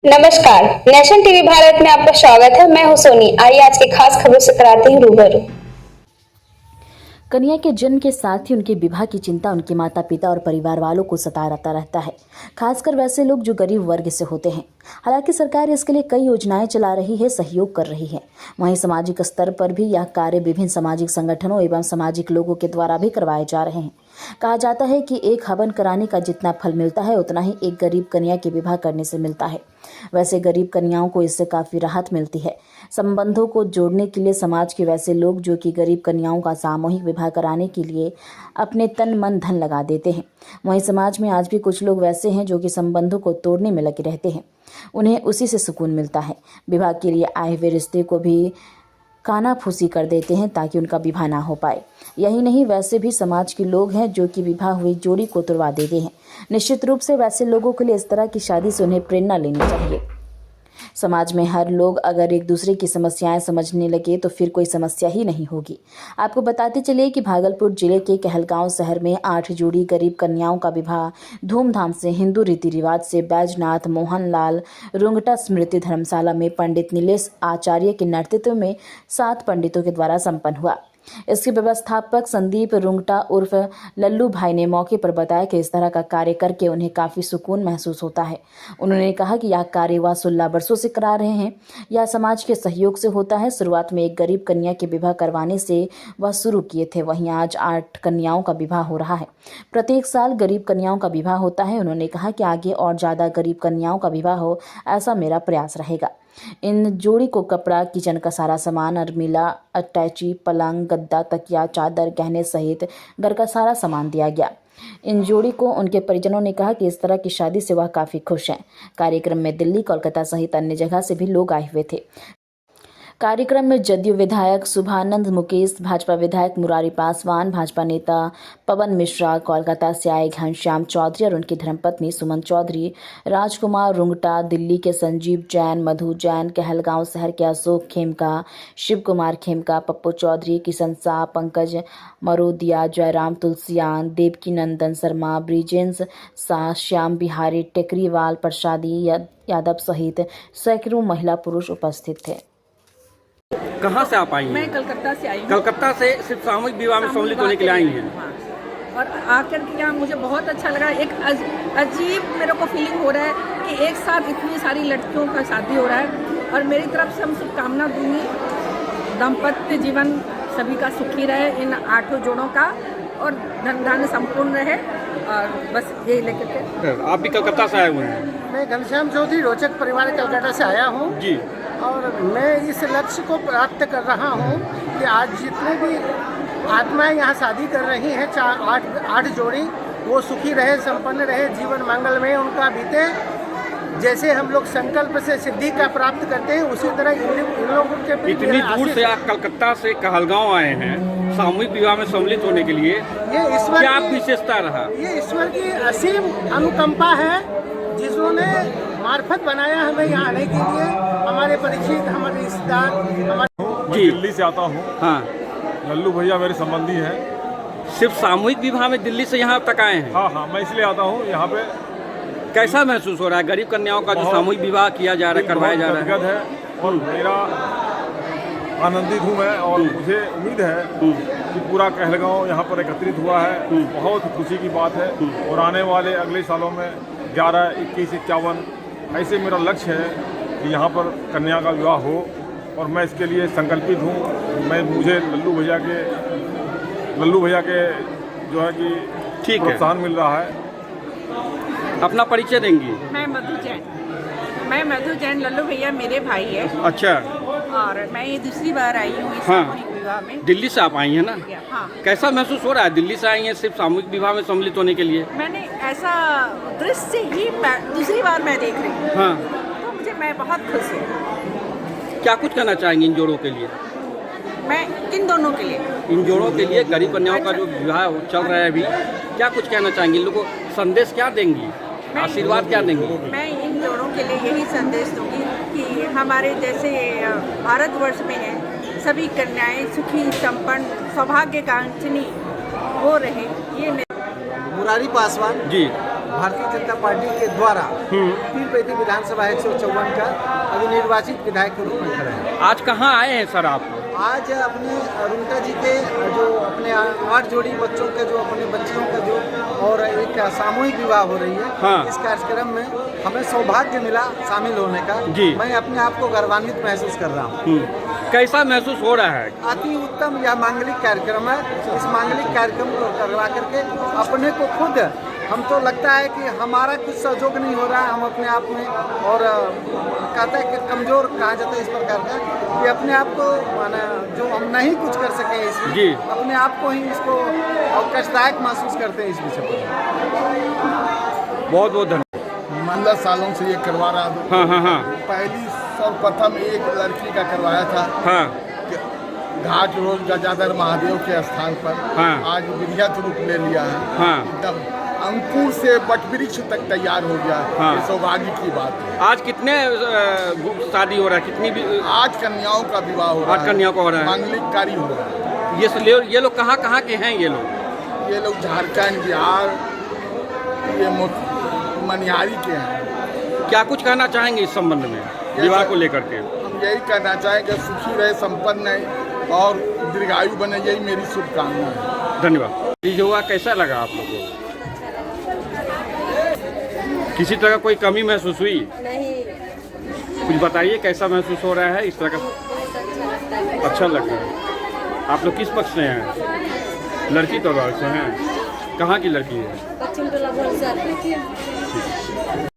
नमस्कार, nation TV Bharat में आपका स्वागत है। मैं हूं सोनी। आइए आज की खास खबरों से कराते हैं रूबरू। कन्या के जन्म के साथ ही उनके विवाह की चिंता उनके माता पिता और परिवार वालों को सताता रहता है, खासकर वैसे लोग जो गरीब वर्ग से होते हैं। हालांकि सरकार इसके लिए कई योजनाएं चला रही है, सहयोग कर रही है। वहीं सामाजिक स्तर पर भी यह कार्य विभिन्न सामाजिक संगठनों एवं सामाजिक लोगों के द्वारा भी करवाए जा रहे हैं। कहा जाता है कि एक हवन कराने का जितना फल मिलता है उतना ही एक गरीब कन्या के विवाह करने से मिलता है। वैसे गरीब कन्याओं को इससे काफी राहत मिलती है। संबंधों को जोड़ने के लिए समाज के वैसे लोग जो कि गरीब कन्याओं का सामूहिक विवाह कराने के लिए अपने तन मन धन लगा देते हैं। वहीं समाज में आज भी कुछ लोग वैसे हैं जो कि संबंधों को तोड़ने में लगे रहते हैं। उन्हें उसी से सुकून मिलता है। विवाह के लिए आए हुए रिश्ते को भी कानाफूसी कर देते हैं ताकि उनका विवाह ना हो पाए। यही नहीं, वैसे भी समाज के लोग हैं जो कि विवाह हुई जोड़ी को तुड़वा देते हैं। निश्चित रूप से वैसे लोगों के लिए इस तरह की शादी से उन्हें प्रेरणा लेनी चाहिए। समाज में हर लोग अगर एक दूसरे की समस्याएं समझने लगे तो फिर कोई समस्या ही नहीं होगी। आपको बताते चलिए कि भागलपुर जिले के कहलगांव शहर में 8 जोड़ी गरीब कन्याओं का विवाह धूमधाम से हिंदू रीति रिवाज से बैजनाथ मोहनलाल रुंगटा स्मृति धर्मशाला में पंडित नीलेश आचार्य के नेतृत्व में 7 पंडितों के द्वारा संपन्न हुआ। इसके व्यवस्थापक संदीप रुंगटा उर्फ लल्लू भाई ने मौके पर बताया कि इस तरह का कार्य करके उन्हें काफ़ी सुकून महसूस होता है। उन्होंने कहा कि यह कार्य वह 16 वर्षों से करा रहे हैं। यह समाज के सहयोग से होता है। शुरुआत में एक गरीब कन्या के विवाह करवाने से वह शुरू किए थे, वहीं आज 8 कन्याओं का विवाह हो रहा है। प्रत्येक साल गरीब कन्याओं का विवाह होता है। उन्होंने कहा कि आगे और ज़्यादा गरीब कन्याओं का विवाह हो, ऐसा मेरा प्रयास रहेगा। इन जोड़ी को कपड़ा, किचन का सारा सामान, अलमीरा, अटैची, पलंग, गद्दा, तकिया, चादर, गहने सहित घर का सारा सामान दिया गया। इन जोड़ी को उनके परिजनों ने कहा कि इस तरह की शादी से वह काफ़ी खुश हैं। कार्यक्रम में दिल्ली, कोलकाता सहित अन्य जगह से भी लोग आए हुए थे। कार्यक्रम में जदयू विधायक शुभानंद मुकेश, भाजपा विधायक मुरारी पासवान, भाजपा नेता पवन मिश्रा, कोलकाता से आए घनश्याम चौधरी और उनकी धर्मपत्नी सुमन चौधरी, राजकुमार रुंगटा, दिल्ली के संजीव जैन, मधु जैन, कहलगांव शहर के अशोक खेमका, शिव कुमार खेमका, पप्पू चौधरी, किशन शाह, पंकज मरोदिया, जयराम तुलसियान, देवकी नंदन शर्मा, ब्रिजेंस शाह, श्याम बिहारी टेकरीवाल, प्रसादी यादव सहित सैकड़ों महिला पुरुष उपस्थित थे। कहाँ से आप आई हैं? मैं कलकत्ता से आई हूँ। कलकत्ता से सिर्फ सामूहिक विवाह में सम्मिलित होने के लिए आई हैं? हाँ। और आकर के यहाँ मुझे बहुत अच्छा लगा। एक अजीब मेरे को फीलिंग हो रहा है कि एक साथ इतनी सारी लड़कियों का शादी हो रहा है। और मेरी तरफ से हम शुभकामना दूंगी, दाम्पत्य जीवन सभी का सुखी रहे, इन 8 जोड़ों का, और धन धान्य संपूर्ण रहे। और बस यही लेकर के। आप भी कलकत्ता से आए हुए हैं? मैं घनश्याम चौधरी रोचक परिवार कलकत्ता से आया हूँ जी। और मैं इस लक्ष्य को प्राप्त कर रहा हूँ कि आज जितने भी आत्माएं यहाँ शादी कर रही हैं, 8 जोड़ी, वो सुखी रहे, संपन्न रहे, जीवन मंगलमय उनका बीते। जैसे हम लोग संकल्प से सिद्धि का प्राप्त करते हैं, उसी तरह इन लोगों के प्रति इतनी दूर से आप कलकत्ता से कहलगांव आए हैं सामूहिक विवाह में सम्मिलित होने के लिए, ये ईश्वर क्या की विशेषता रहा? ये ईश्वर की असीम अनुकंपा है, जिन्होंने मार्फत बनाया हमें यहाँ आने के लिए। हमारे परिचित, हमारे रिश्तेदार, हमारे जी। दिल्ली से आता हूँ। हाँ। लल्लू भैया मेरे संबंधी हैं। सिर्फ सामूहिक विवाह में दिल्ली से यहाँ तक आए हैं? हाँ, मैं इसलिए आता हूँ यहाँ पे। कैसा महसूस हो रहा है गरीब कन्याओं का जो सामूहिक विवाह किया जा रहा है, करवाया जा रहा गदगद है और मेरा आनंदित हूँ मैं, और मुझे उम्मीद है कि पूरा कहलगांव यहाँ पर एकत्रित हुआ है। बहुत खुशी की बात है। और आने वाले अगले सालों में 11, 21, 51 ऐसे मेरा लक्ष्य है कि यहाँ पर कन्या का विवाह हो, और मैं इसके लिए संकल्पित हूँ। मुझे लल्लू भैया के जो है कि ठीक है, प्रोत्साहन मिल रहा है। अपना परिचय देंगी? मैं मधु जैन, लल्लू भैया मेरे भाई है। अच्छा। और मैं ये दूसरी बार आई हूँ इस हाँ। सामूहिक विवाह में। दिल्ली से आप आई हैं ना? हाँ। कैसा महसूस हो रहा है दिल्ली से आई हैं सिर्फ सामूहिक विवाह में सम्मिलित होने के लिए? मैंने ऐसा दृश्य ही दूसरी बार मैं देख रही हूँ। हाँ। तो मैं बहुत खुश हूँ। क्या कुछ कहना चाहेंगे इन जोड़ों के लिए? मैं इन दोनों के लिए, इन जोड़ों के लिए, गरीब कन्याओं का जो विवाह चल रहा है अभी, क्या कुछ कहना चाहेंगे? इन लोगों को संदेश क्या देंगी, आशीर्वाद क्या देंगी? मैं इन जोड़ों के लिए यही संदेश दूंगी कि हमारे जैसे भारतवर्ष में है, सभी कन्याएं सुखी, संपन्न, सौभाग्यकांक्षी हो रहे। ये मुरारी पासवान जी। भारतीय जनता पार्टी के द्वारा पीरपैती विधानसभा 154 का अभी निर्वाचित विधायक के रूप में खड़े हैं। आज कहाँ आए हैं सर आप? आज अपने रुंगटा जी के जो अपने 8 जोड़ी बच्चों के जो अपने बच्चियों का जो और एक सामूहिक विवाह हो रही है, हाँ। इस कार्यक्रम में हमें सौभाग्य मिला शामिल होने का। जी। मैं अपने आप को गर्वान्वित महसूस कर रहा हूँ। कैसा महसूस हो रहा है? अति उत्तम यह मांगलिक कार्यक्रम है। इस मांगलिक कार्यक्रम को करवा करके अपने को खुद हम तो लगता है कि हमारा कुछ सहयोग नहीं हो रहा है, हम अपने आप में और कहता है कि कमज़ोर कहा जाता है इस प्रकार का कि अपने आप को माना जो हम नहीं कुछ कर सके इसमें जी। अपने आप को ही इसको कष्टदायक महसूस करते हैं इस विषय पर। बहुत बहुत धन्यवाद। 15 सालों से ये करवा रहा हूँ। हाँ हाँ हाँ पहली सर्वप्रथम एक लड़की का करवाया था हाँ घाट रोड गजाधर महादेव के स्थान पर। हाँ। आज विधिवत रूप ले लिया है। हाँ। एकदम अंकुर से वटवृक्ष तक तैयार हो गया है। हाँ। ये सौभाग्य की बात है। आज कितने शादी हो रहा है? कितनी भी आज कन्याओं का विवाह हो रहा है। आज कन्याओं का हो रहा है। मांगलिक कार्य हो रहा है। ये लोग कहाँ के हैं? ये लोग झारखंड बिहार ये मनिहारी के हैं। क्या कुछ कहना चाहेंगे इस संबंध में विवाह को लेकर के? हम यही कहना चाहेंगे सुखी रहे, संपन्न है और दीर्घायु बने, यही मेरी शुभकामना है। धन्यवाद। ये हुआ कैसा लगा आप लोगों को? किसी तरह कोई कमी महसूस हुई? नहीं, कुछ बताइए कैसा महसूस हो रहा है इस तरह का? अच्छा लग रहा है। आप लोग किस पक्ष से हैं? लड़की तो से हैं। कहाँ की लड़की है? पश्चिम टोला भोलसर।